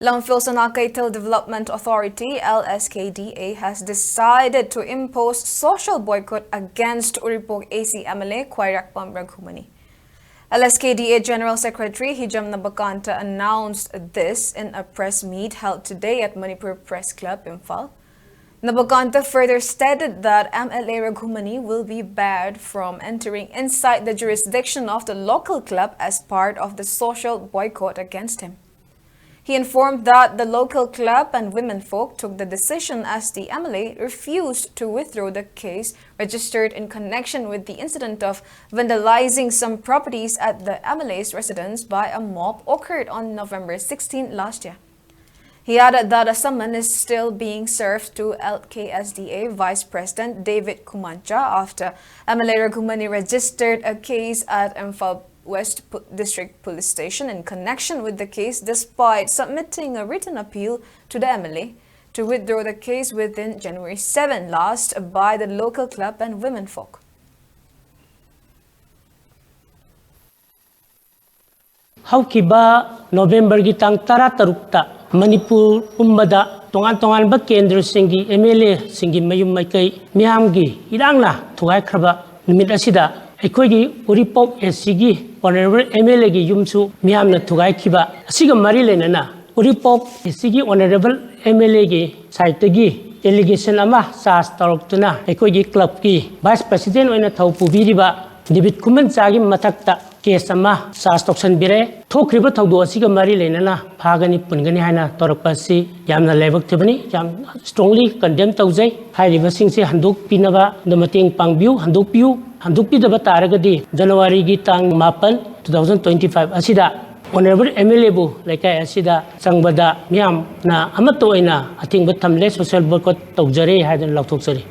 Longphil Kaital Development Authority (LSKDA) has decided to impose social boycott against Uripok AC MLA Khwairakpam Raghumani. LSKDA General Secretary Hijam Nabakanta announced this in a press meet held today at Manipur Press Club, Imphal. Nabakanta further stated that MLA Raghumani will be barred from entering inside the jurisdiction of the local club as part of the social boycott against him. He informed that the local club and women folk took the decision as the MLA refused to withdraw the case registered in connection with the incident of vandalizing some properties at the MLA's residence by a mob occurred on November 16 last year. He added that a summons is still being served to LKSDA Vice President David Kumancha after MLA Raghumani registered a case at Imphal West District Police Station in connection with the case despite submitting a written appeal to the MLA to withdraw the case within January 7 last by the local club and women folk. Haukiba November gitang taratarukta Manipur umbada tongan-tongan ba kendra singi MLA singi mayum maikay miyamgi idangna thugai khraba numit asida Ekogi Uripok SCG Honorable MLA gi yumsu miyamna thugai khiba asiga mari lenana Uripok SCG Honorable MLA gi site gi delegation ama sas toroktuna ekogi club ki Vice President oina thau pubiriba David Kumancha gi mathakta case ama sas toksan bire thokriba thaudo asiga mari lenana phagani pungani haina torakpasi yamna lebak thibani yam strongly condemn taujai hairiba singse handuk pinaba namateng pangbiu handuk piu handuk pidaba taragadi January gi tang 8 2025 asida Honorable MLA bu laikai asida sangbada miyam na amato oina atingba thamle social boycott taujare haidan lauthokjari